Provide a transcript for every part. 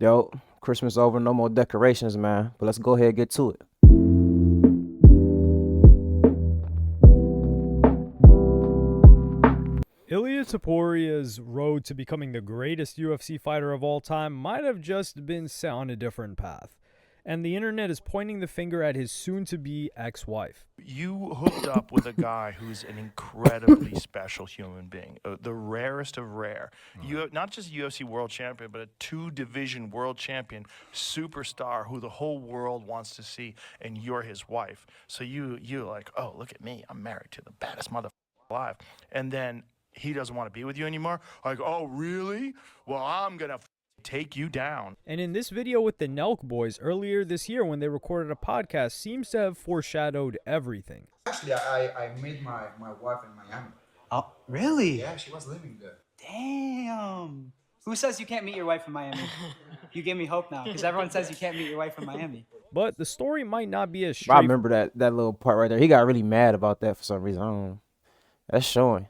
Yo, Christmas over, no more decorations, man. But let's go ahead and get to it. Ilia Toporia's road to becoming the greatest UFC fighter of all time might have just been set on a different path. And the internet is pointing the finger at his soon-to-be ex-wife. You hooked up with a guy who's an incredibly special human being, the rarest of rare. You not just a UFC world champion, but a two-division world champion, superstar who the whole world wants to see, and you're his wife. So you're like, oh, look at me, I'm married to the baddest motherfucker alive. And then he doesn't want to be with you anymore. Like, oh, really? Well, I'm gonna take you down. And in this video with the Nelk boys earlier this year when they recorded a podcast seems to have foreshadowed everything. Actually, I met my wife in Miami. Oh, really? Yeah, she was living there. Damn. Who says you can't meet your wife in Miami? You give me hope now, because everyone says you can't meet your wife in Miami. But the story might not be as I straight. remember that little part right there. He got really mad about that for some reason. I don't know. That's showing.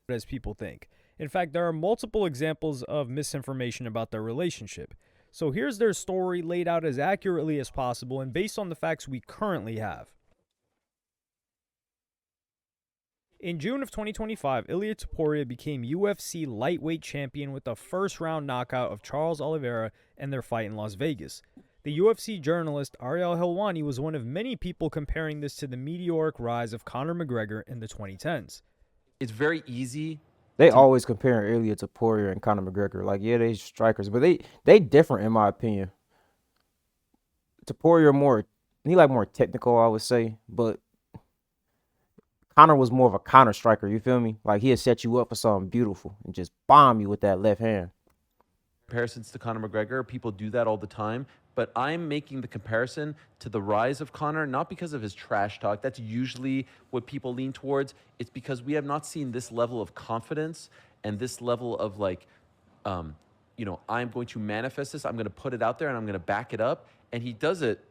As people think. In fact, there are multiple examples of misinformation about their relationship. So here's their story laid out as accurately as possible and based on the facts we currently have. In June of 2025, Ilia Topuria became UFC lightweight champion with a first-round knockout of Charles Oliveira in their fight in Las Vegas. The UFC journalist Ariel Helwani was one of many people comparing this to the meteoric rise of Conor McGregor in the 2010s. It's very easy. They always comparing Ilia to Poirier and Conor McGregor. Like, yeah, they strikers, but they different in my opinion. Poirier more technical, I would say, but Conor was more of a counter striker. You feel me? Like he'd set you up for something beautiful and just bomb you with that left hand. Comparisons to Conor McGregor, people do that all the time. But I'm making the comparison to the rise of Conor, not because of his trash talk. That's usually what people lean towards. It's because we have not seen this level of confidence and this level of like, I'm going to manifest this. I'm going to put it out there and I'm going to back it up. And he does it,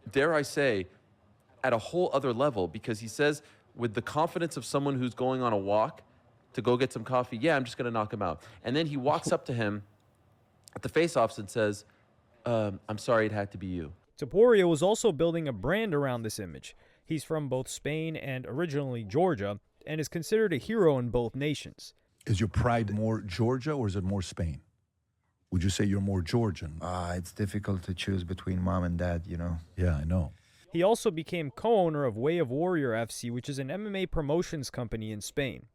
dare I say, at a whole other level, because he says with the confidence of someone who's going on a walk to go get some coffee, yeah, I'm just going to knock him out. And then he walks up to him at the face-offs and says, I'm sorry it had to be you. Topuria was also building a brand around this image. He's from both Spain and originally Georgia, and is considered a hero in both nations. Is your pride more Georgia or is it more Spain? Would you say you're more Georgian? It's difficult to choose between mom and dad, you know. Yeah, I know. He also became co-owner of Way of Warrior FC, which is an MMA promotions company in Spain.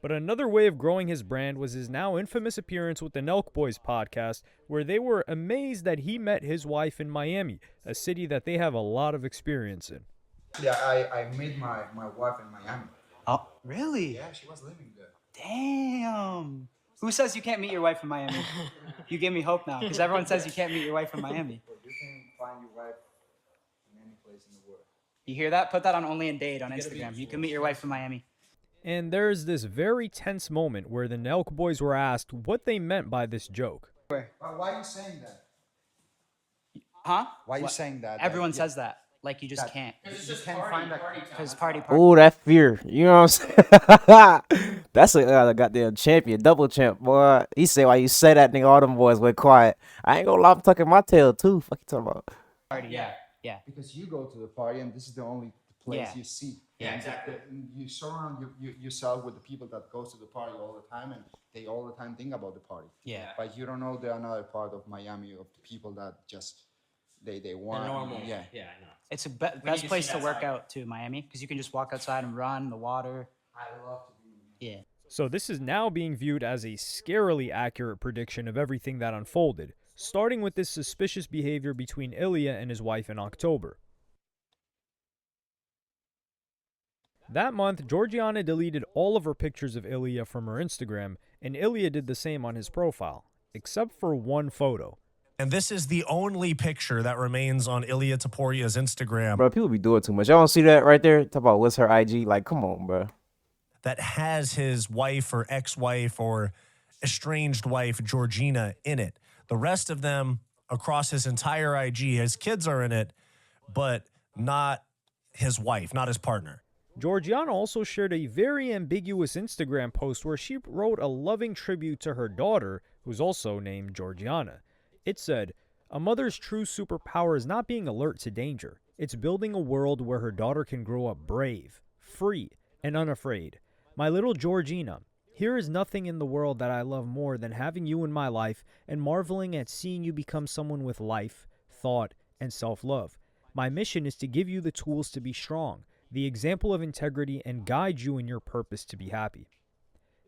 But another way of growing his brand was his now infamous appearance with the Nelk Boys podcast, where they were amazed that he met his wife in Miami, a city that they have a lot of experience in. Yeah, I met my wife in Miami. Oh, really? Yeah, she was living there. Damn. Who says you can't meet your wife in Miami? You give me hope now, because everyone says you can't meet your wife in Miami. But you can find your wife in any place in the world. You hear that? Put that on Only in Dade on Instagram. You can meet your wife in Miami. And there's this very tense moment where the Nelk Boys were asked what they meant by this joke. Why are you saying that? Huh? Why are you saying that? Everyone says that. Like you just can't. You can't find that. Because party. Oh, that fear. You know what I'm saying? That's a goddamn champion, double champ, boy. He said, why you say that, nigga, all them boys went quiet. I ain't gonna lie, I'm tucking my tail, too. Fuck you talking about? Party, yeah. Because you go to the party and this is the only place Yeah. you see. Yeah, exactly. You surround yourself with the people that goes to the party all the time, and they all the time think about the party. Yeah. But you don't know the another part of Miami of the people that just they want. normal. Yeah. Yeah, I know. It's a need best to place see to that work side. out too, Miami, because you can just walk outside and run, the water. I love to be. Yeah. So this is now being viewed as a scarily accurate prediction of everything that unfolded, starting with this suspicious behavior between Ilia and his wife in October. That month, Georgiana deleted all of her pictures of Ilia from her Instagram, and Ilia did the same on his profile, except for one photo. And this is the only picture that remains on Ilia Toporia's Instagram Bro, people be doing too much. Y'all don't see that right there? Talk about what's her IG. Like, come on, bro. that has his wife or ex-wife or estranged wife, Georgina, in it. The rest of them across his entire IG, his kids are in it, but not his wife, not his partner. Georgiana also shared a very ambiguous Instagram post where she wrote a loving tribute to her daughter, who's also named Georgiana. It said, "A mother's true superpower is not being alert to danger. It's building a world where her daughter can grow up brave, free, and unafraid. My little Georgina, here is nothing in the world that I love more than having you in my life and marveling at seeing you become someone with life, thought, and self-love. My mission is to give you the tools to be strong, the example of integrity, and guide you in your purpose to be happy."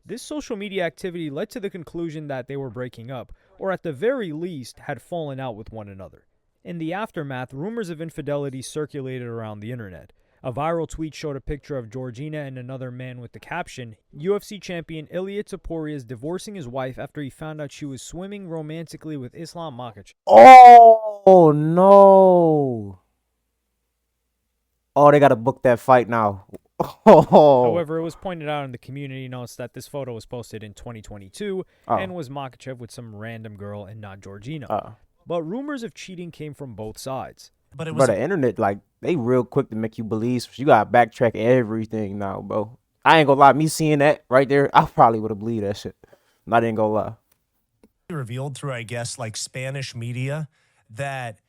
This social media activity led to the conclusion that they were breaking up, or at the very least, had fallen out with one another. In the aftermath, rumors of infidelity circulated around the internet. A viral tweet showed a picture of Georgina and another man with the caption, "UFC champion Ilia Topuria is divorcing his wife after he found out she was swimming romantically with Islam Makhachev." Oh no! Oh, they gotta book that fight now. Oh. However, it was pointed out in the community notes that this photo was posted in 2022 and was Makhachev with some random girl and not Georgina. But rumors of cheating came from both sides. But it was Bro, the internet, like, they real quick to make you believe. You gotta backtrack everything now, bro. I ain't gonna lie, me seeing that right there, I probably would have believed that shit. Not even gonna lie. revealed through, I guess, like Spanish media that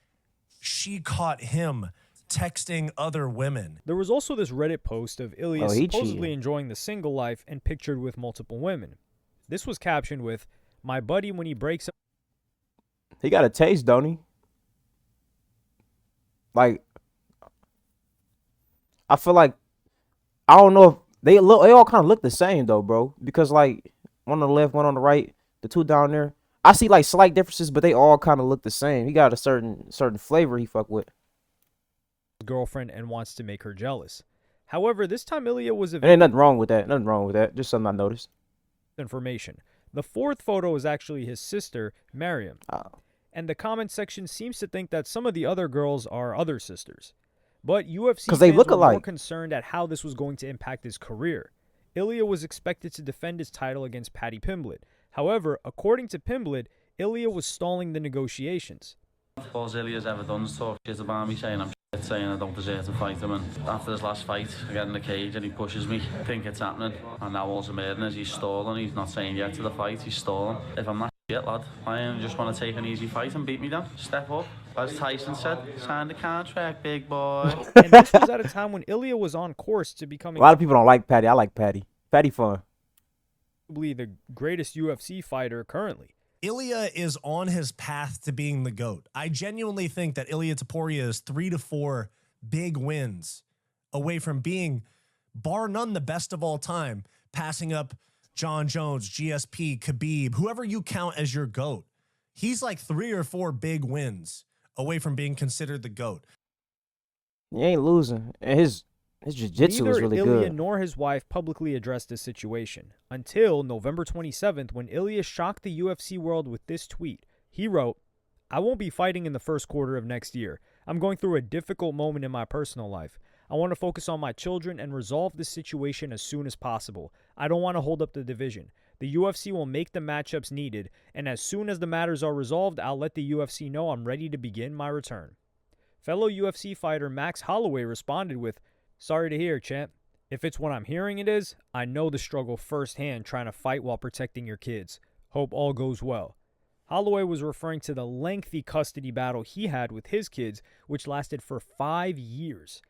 she caught him texting other women. There was also this Reddit post of Ilya he supposedly cheated. enjoying the single life and pictured with multiple women. This was captioned with, "My buddy, when he breaks up..." He got a taste, don't he? Like, I feel like, I don't know if they all kind of look the same though, bro. Because like one on the left, one on the right, the two down there, I see like slight differences, but they all kind of look the same. He got a certain flavor he fuck with. girlfriend and wants to make her jealous. However, this time Ilya was There ain't nothing wrong with that. Nothing wrong with that. Just something I noticed. information. The fourth photo is actually his sister, Mariam. And the comment section seems to think that some of the other girls are other sisters. But UFC 'Cause they fans look were more alike. concerned at how this was going to impact his career. Ilya was expected to defend his title against Paddy Pimblett. However, according to Pimblett, Ilya was stalling the negotiations. All Ilya's ever done is talk shit about me, saying I'm shit, saying I don't deserve to fight him. And after his last fight, I get in the cage and he pushes me. I think it's happening. And now all's amazing is he's stalling. He's not saying yet to the fight, he's stalling. If I'm not shit, lad, I just want to take an easy fight and beat me down. Step up. As Tyson said, sign the contract, big boy. And this was at a time when Ilya was on course to becoming A lot of people don't like Paddy. I like Paddy. Paddy fun. probably the greatest UFC fighter currently. Ilya is on his path to being the GOAT. I genuinely think that Ilia Topuria is 3 to 4 big wins away from being, bar none, the best of all time, passing up John Jones, GSP, Khabib, whoever you count as your GOAT. He's like 3 or 4 big wins away from being considered the GOAT. He ain't losing. And his jiu-jitsu is really Ilya good. nor his wife publicly addressed this situation until November 27th when Ilya shocked the UFC world with this tweet. He wrote, "I won't be fighting in the first quarter of next year. I'm going through a difficult moment in my personal life. I want to focus on my children and resolve this situation as soon as possible. I don't want to hold up the division. The UFC will make the matchups needed, and as soon as the matters are resolved, I'll let the UFC know I'm ready to begin my return." Fellow UFC fighter Max Holloway responded with, "Sorry to hear, champ. If it's what I'm hearing it is, I know the struggle firsthand trying to fight while protecting your kids. Hope all goes well." Holloway was referring to the lengthy custody battle he had with his kids, which lasted for 5 years.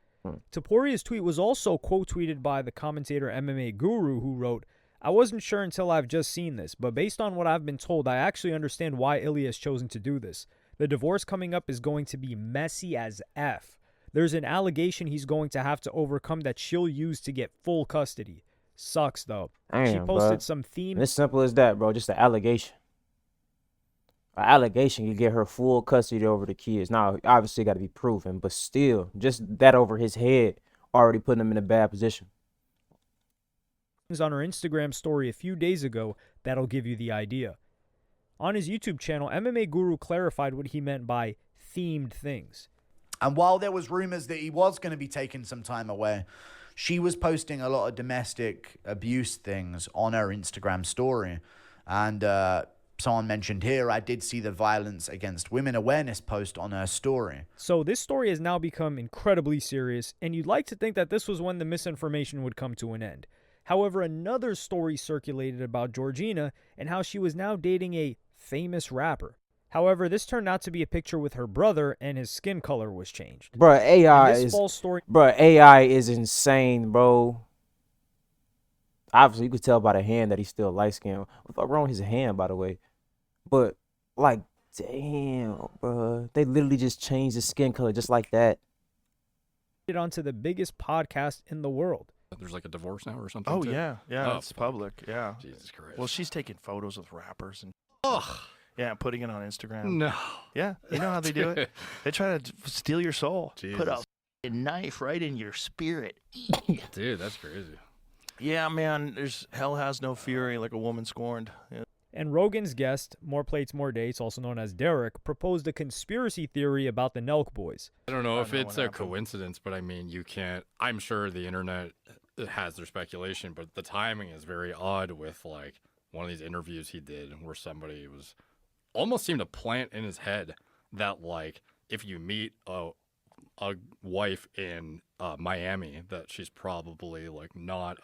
Topuria's tweet was also quote-tweeted by the commentator MMA Guru, who wrote, "I wasn't sure until I've just seen this, but based on what I've been told, I actually understand why Ilya has chosen to do this. The divorce coming up is going to be messy as F. There's an allegation he's going to have to overcome that she'll use to get full custody. Sucks, though." She Damn, posted bro. some theme. It's simple as that, bro. Just an allegation. An allegation you get her full custody over the kids. Now, obviously, got to be proven, but still, just that over his head already putting him in a bad position. On her Instagram story a few days ago that'll give you the idea. On his YouTube channel, MMA Guru clarified what he meant by themed things. And while there was rumors that he was going to be taking some time away, she was posting a lot of domestic abuse things on her Instagram story. And someone mentioned here, I did see the violence against women awareness post on her story. So this story has now become incredibly serious, and you'd like to think that this was when the misinformation would come to an end. However, another story circulated about Georgina and how she was now dating a famous rapper. However, this turned out to be a picture with her brother, and his skin color was changed. Bruh, AI this is false story. Bruh, AI is insane, bro. Obviously, you could tell by the hand that he's still light skinned. What the fuck wrong with his hand, by the way? But like, damn, bruh, they literally just changed his skin color just like that. Onto the biggest podcast in the world. There's like a divorce now or something. Oh too? yeah, Oh, it's public. Yeah. Jesus Christ. Well, she's taking photos with rappers and Ugh. yeah, putting it on Instagram. No. Yeah, you know how they do it. They try to steal your soul. Put a Jesus. knife right in your spirit. Dude, that's crazy. Yeah, man. There's hell has no fury like a woman scorned. Yeah. And Rogan's guest, More Plates, More Dates, also known as Derek, proposed a conspiracy theory about the Nelk boys. I don't know if it's a what happened. coincidence, but I mean, you can't. I'm sure the internet has their speculation, but the timing is very odd with like one of these interviews he did where somebody was almost seemed to plant in his head that like if you meet a wife in Miami, that she's probably like not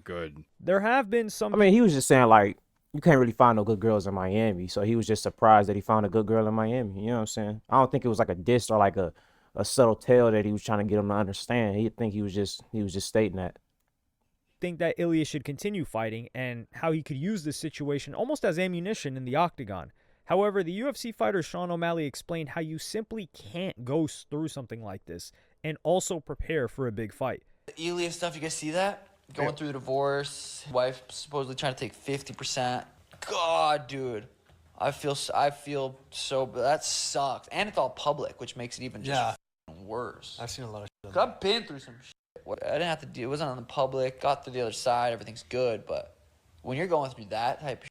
good. There have been some. I mean, he was just saying like you can't really find no good girls in Miami, so he was just surprised that he found a good girl in Miami. You know what I'm saying? I don't think it was like a diss or like a subtle tale that he was trying to get him to understand. He think he was just stating that. think that Ilya should continue fighting and how he could use this situation almost as ammunition in the octagon. However, the UFC fighter Sean O'Malley explained how you simply can't go through something like this and also prepare for a big fight. The Ilya stuff, you guys see that? Going through a divorce, wife supposedly trying to take 50%. God, dude. I feel so, that sucks. And it's all public, which makes it even just worse. I've seen a lot of shit. 'Cause I've been through some shit. I didn't have to do, it wasn't on the public, got through the other side, everything's good, but when you're going through that type of shit,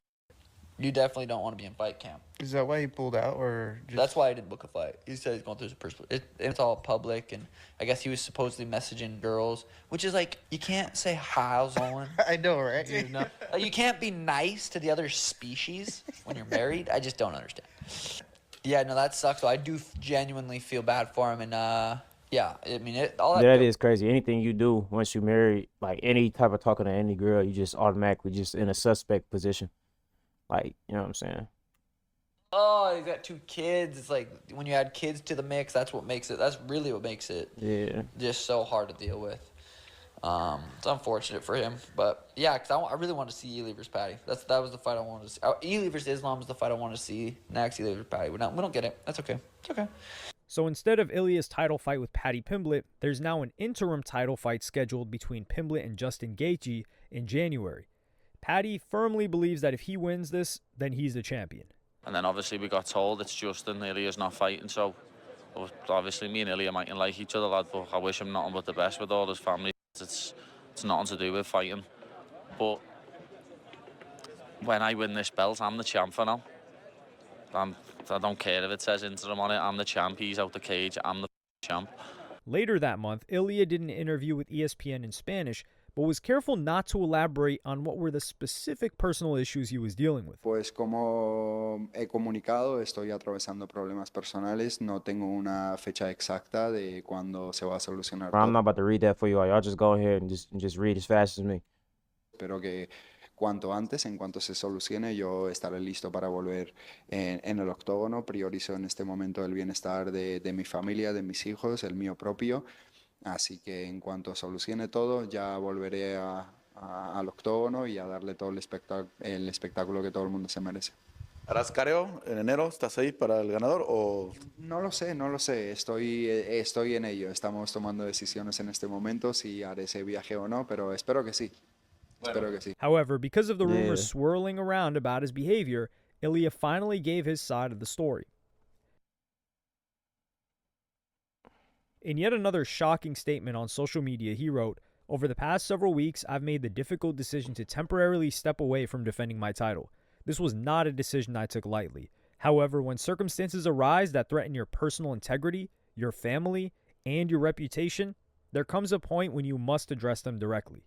you definitely don't want to be in fight camp. Is that why he pulled out, or just... That's why I didn't book a fight. He said he's going through some personal. It's all public, and I guess he was supposedly messaging girls, which is like you can't say how's on. I know, right? Dude, no. Like, you can't be nice to the other species when you're married. I just don't understand. Yeah, no, that sucks. So I do genuinely feel bad for him, and yeah, I mean, all that. Yeah, that is crazy. Anything you do once you married, like any type of talking to any girl, you just automatically just in a suspect position. Like, you know what I'm saying? Oh, he's got 2 kids. It's like when you add kids to the mix, that's what makes it. That's really what makes it. Yeah. Just so hard to deal with. It's unfortunate for him, but yeah, because I really wanted to see Ely versus Patty. That was the fight I wanted to see. Ely versus Islam was the fight I wanted to see. Next, Ely versus Patty. We don't get it. That's okay. It's okay. So instead of Ilya's title fight with Paddy Pimblett, there's now an interim title fight scheduled between Pimblett and Justin Gaethje in January. Paddy firmly believes that if he wins this, then he's the champion. And then obviously we got told it's Justin, Ilya's not fighting, so obviously me and Ilya mightn't like each other, lad, but I wish him nothing but the best with all his family. It's nothing to do with fighting. But when I win this belt, I'm the champ for now. I don't care if it says interim on it, I'm the champ, he's out the cage, I'm the champ. Later that month, Ilya did an interview with ESPN in Spanish, but was careful not to elaborate on what were the specific personal issues he was dealing with. Pues como he comunicado, estoy atravesando problemas personales. No tengo una fecha exacta de cuándo se va a solucionar. Bro, I'm not about to read that for you all. Y'all just go ahead and just read as fast as me. Espero que cuanto antes, en cuanto se solucione, yo estaré listo para volver en el octógono. Priorizo en este momento el bienestar de mi familia, de mis hijos, el mío propio. Así que en cuanto solucione todo, ya volveré al octógono y a darle todo el espectáculo que todo el mundo se merece. ¿Harás careo en enero? ¿Estás ahí para el ganador o...? No lo sé. Estoy en ello. Estamos tomando decisiones en este momento si haré ese viaje o no, pero espero que sí. Espero que sí. However, because of the rumors swirling around about his behavior, Ilya finally gave his side of the story. In yet another shocking statement on social media, he wrote, "Over the past several weeks, I've made the difficult decision to temporarily step away from defending my title. This was not a decision I took lightly. However, when circumstances arise that threaten your personal integrity, your family, and your reputation, there comes a point when you must address them directly."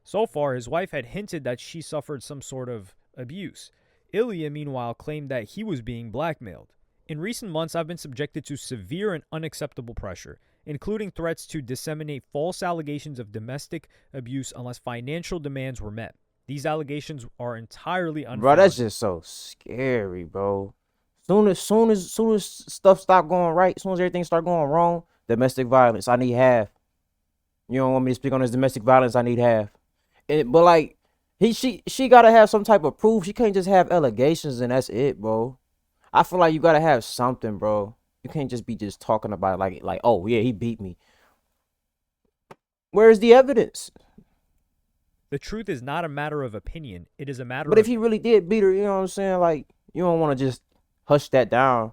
So far, his wife had hinted that she suffered some sort of abuse. Ilya, meanwhile, claimed that he was being blackmailed. "In recent months, I've been subjected to severe and unacceptable pressure, including threats to disseminate false allegations of domestic abuse unless financial demands were met. These allegations are entirely unfounded. Bro, that's just so scary, bro. Soon as stuff stop going right, soon as everything start going wrong, domestic violence, I need half. You don't want me to speak on this domestic violence, I need half. But like she gotta have some type of proof. She can't just have allegations and that's it, bro. I feel like you gotta have something, bro. You can't just be just talking about it like oh yeah, he beat me. Where's the evidence? The truth is not a matter of opinion. It is a matter But of if he really did beat her, you know what I'm saying? Like, you don't want to just hush that down.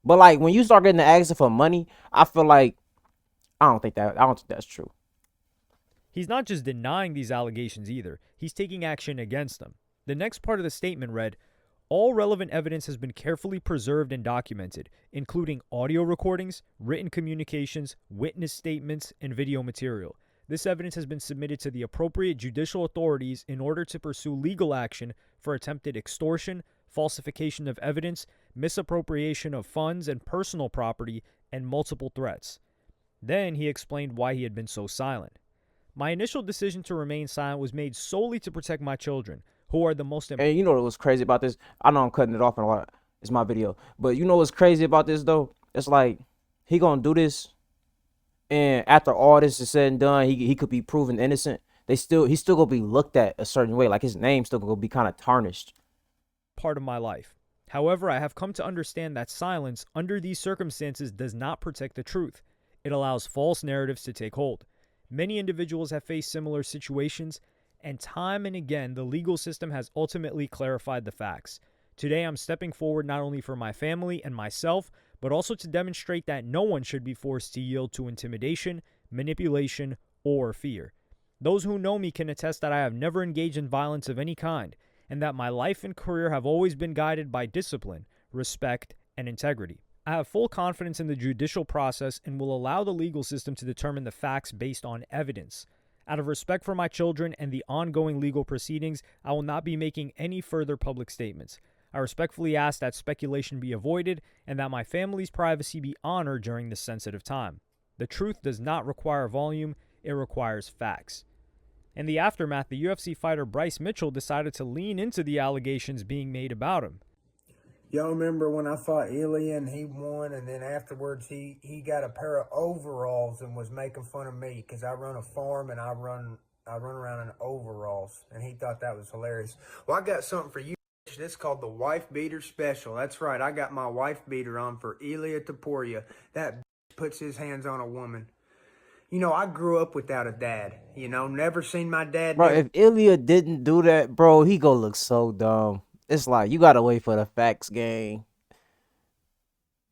But like when you start getting the asking for money, I feel like I don't think that's true. He's not just denying these allegations either. He's taking action against them. The next part of the statement read, all relevant evidence has been carefully preserved and documented, including audio recordings, written communications, witness statements, and video material. This evidence has been submitted to the appropriate judicial authorities in order to pursue legal action for attempted extortion, falsification of evidence, misappropriation of funds and personal property, and multiple threats. Then he explained why he had been so silent. My initial decision to remain silent was made solely to protect my children, who are the most important. And you know what was crazy about this? I know I'm cutting it off and a lot. It's my video. But you know what's crazy about this though? It's like he gonna do this, and after all this is said and done, he could be proven innocent. He's still gonna be looked at a certain way. Like his name's still gonna be kind of tarnished. Part of my life. However, I have come to understand that silence under these circumstances does not protect the truth. It allows false narratives to take hold. Many individuals have faced similar situations, and time and again, the legal system has ultimately clarified the facts. Today, I'm stepping forward not only for my family and myself, but also to demonstrate that no one should be forced to yield to intimidation, manipulation, or fear. Those who know me can attest that I have never engaged in violence of any kind, and that my life and career have always been guided by discipline, respect, and integrity. I have full confidence in the judicial process and will allow the legal system to determine the facts based on evidence. Out of respect for my children and the ongoing legal proceedings, I will not be making any further public statements. I respectfully ask that speculation be avoided and that my family's privacy be honored during this sensitive time. The truth does not require volume, it requires facts. In the aftermath, the UFC fighter Bryce Mitchell decided to lean into the allegations being made about him. Y'all remember when I fought Ilya and he won, and then afterwards he got a pair of overalls and was making fun of me because I run a farm and I run around in overalls, and he thought that was hilarious. Well, I got something for you. This is called the Wife Beater Special. That's right, I got my wife beater on for Ilya Taporia. That puts his hands on a woman. You know, I grew up without a dad. You know, never seen my dad. Bro, if Ilya didn't do that, bro, he gonna look so dumb. It's like you gotta wait for the facts, gang.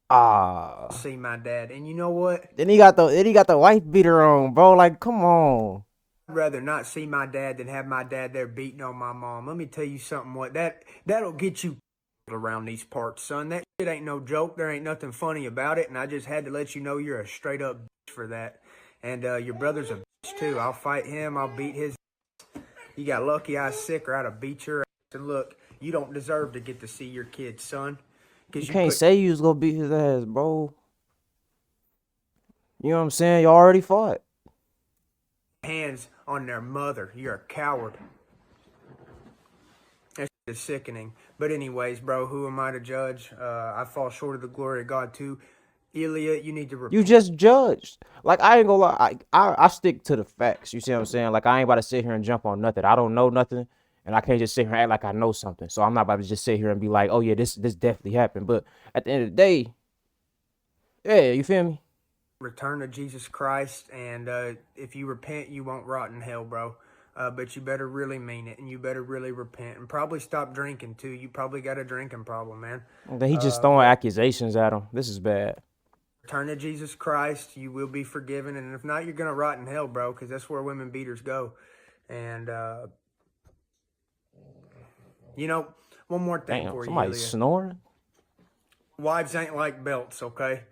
See my dad, and you know what? Then he got the wife beater on, bro. Like, come on. I'd rather not see my dad than have my dad there beating on my mom. Let me tell you something. What that'll get you around these parts, son. That shit ain't no joke. There ain't nothing funny about it, and I just had to let you know you're a straight up bitch for that. And your brother's a bitch too. I'll fight him. I'll beat his. You got lucky I was sick, or I'd have beat your ass. And look, you don't deserve to get to see your kids, son. You can't say you was gonna beat his ass, bro. You know what I'm saying? You already fought. Hands on their mother. You're a coward. That's just sickening. But anyways, bro, who am I to judge? I fall short of the glory of God too. Ilya, you need to. You just judged. Like, I ain't gonna lie. I stick to the facts. You see what I'm saying? Like, I ain't about to sit here and jump on nothing. I don't know nothing. And I can't just sit here and act like I know something. So I'm not about to just sit here and be like, oh yeah, this definitely happened. But at the end of the day, yeah, you feel me? Return to Jesus Christ, and if you repent, you won't rot in hell, bro. But you better really mean it, and you better really repent, and probably stop drinking too. You probably got a drinking problem, man. And then he just throwing accusations at him. This is bad. Turn to Jesus Christ, you will be forgiven, and if not, you're gonna rot in hell, bro, because that's where women beaters go. And you know, one more thing Damn, for you, somebody Ilya. snoring? Wives ain't like belts, okay?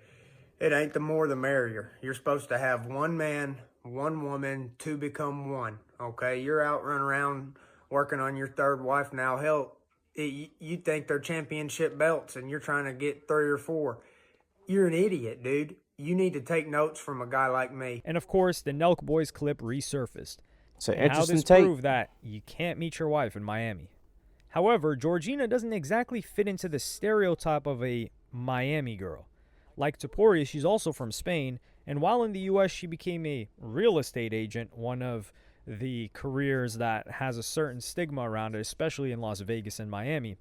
It ain't the more the merrier. You're supposed to have one man, one woman, to become one, okay? You're out running around working on your third wife now. Hell, you think they're championship belts and you're trying to get 3 or 4. You're an idiot, dude. You need to take notes from a guy like me. And of course, the Nelk Boys clip resurfaced. It's an and how interesting this take. proved that you can't meet your wife in Miami. However, Georgina doesn't exactly fit into the stereotype of a Miami girl. Like Taporia, she's also from Spain, and while in the US, she became a real estate agent, one of the careers that has a certain stigma around it, especially in Las Vegas and Miami,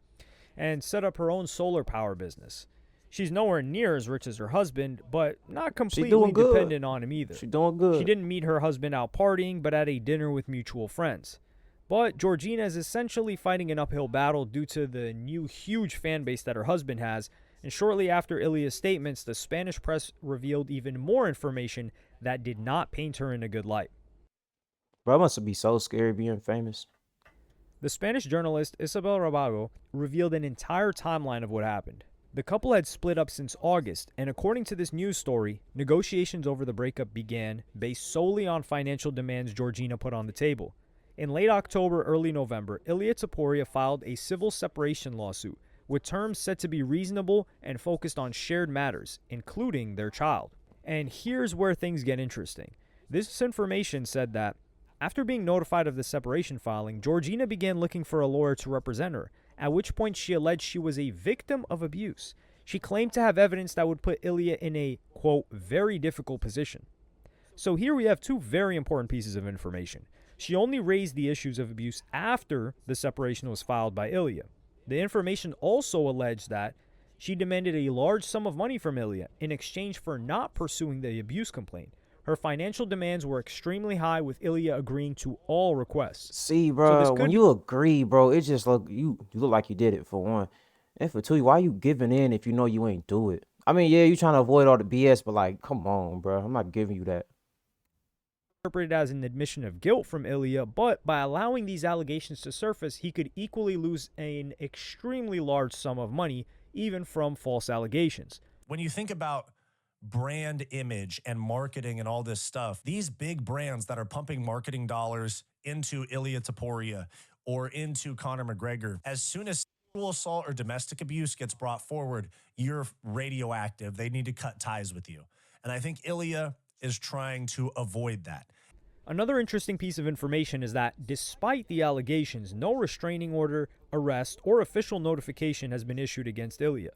and set up her own solar power business. She's nowhere near as rich as her husband, but not She completely doing good. dependent on him either. She doing She good. didn't meet her husband out partying, but at a dinner with mutual friends. But Georgina is essentially fighting an uphill battle due to the new huge fan base that her husband has, and shortly after Ilia's statements, the Spanish press revealed even more information that did not paint her in a good light. Bro, it must be so scary being famous. The Spanish journalist Isabel Rabago revealed an entire timeline of what happened. The couple had split up since August, and according to this news story, negotiations over the breakup began based solely on financial demands Georgina put on the table. In late October, early November, Ilia Taporia filed a civil separation lawsuit with terms said to be reasonable and focused on shared matters, including their child. And here's where things get interesting. This information said that after being notified of the separation filing, Georgina began looking for a lawyer to represent her, at which point she alleged she was a victim of abuse. She claimed to have evidence that would put Ilia in a, quote, very difficult position. So here we have two very important pieces of information. She only raised the issues of abuse after the separation was filed by Ilia. The information also alleged that she demanded a large sum of money from Ilia in exchange for not pursuing the abuse complaint. Her financial demands were extremely high, with Ilia agreeing to all requests. See, So bro, this when could you agree, bro, it just look you look like you did it for one. And for two, why you giving in if you know you ain't do it? I mean, yeah, you trying to avoid all the BS, but like, come on, bro. I'm not giving you that. interpreted as an admission of guilt from Ilia, but by allowing these allegations to surface, he could equally lose an extremely large sum of money, even from false allegations. When you think about brand image and marketing and all this stuff, these big brands that are pumping marketing dollars into Ilia Taporia or into Conor McGregor, as soon as sexual assault or domestic abuse gets brought forward, you're radioactive. They need to cut ties with you. And I think Ilia is trying to avoid that. Another interesting piece of information is that despite the allegations, no restraining order, arrest, or official notification has been issued against Ilia.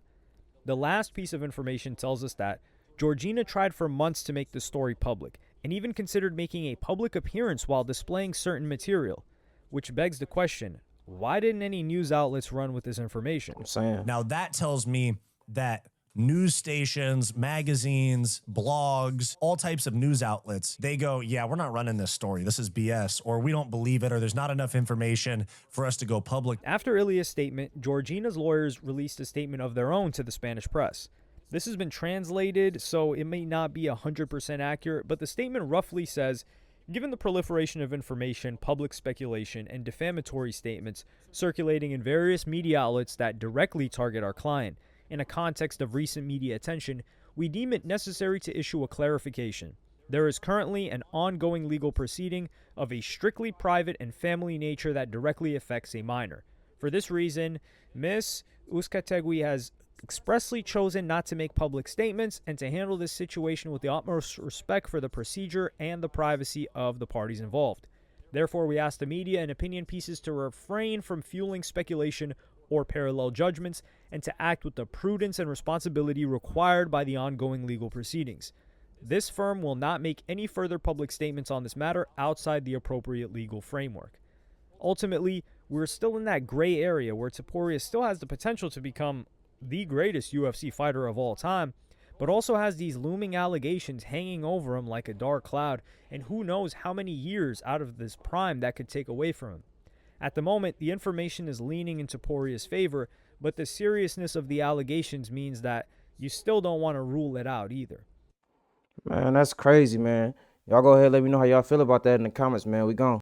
The last piece of information tells us that Georgina tried for months to make the story public, and even considered making a public appearance while displaying certain material, which begs the question, why didn't any news outlets run with this information? I'm saying. Now that tells me that news stations, magazines, blogs, all types of news outlets, they go, yeah, we're not running this story. This is BS, or we don't believe it, or there's not enough information for us to go public. After Ilia's statement, Georgina's lawyers released a statement of their own to the Spanish press. This has been translated, so it may not be 100% accurate, but the statement roughly says, given the proliferation of information, public speculation, and defamatory statements circulating in various media outlets that directly target our client, in a context of recent media attention, we deem it necessary to issue a clarification. There is currently an ongoing legal proceeding of a strictly private and family nature that directly affects a minor. For this reason, Ms. Uzcategui has expressly chosen not to make public statements and to handle this situation with the utmost respect for the procedure and the privacy of the parties involved. Therefore, we ask the media and opinion pieces to refrain from fueling speculation or parallel judgments, and to act with the prudence and responsibility required by the ongoing legal proceedings. This firm will not make any further public statements on this matter outside the appropriate legal framework. Ultimately, we're still in that gray area where Taporia still has the potential to become the greatest UFC fighter of all time, but also has these looming allegations hanging over him like a dark cloud, and who knows how many years out of this prime that could take away from him. At the moment, the information is leaning in Taporia's favor, but the seriousness of the allegations means that you still don't want to rule it out either. Man, that's crazy, man. Y'all go ahead and let me know how y'all feel about that in the comments, man. We gone.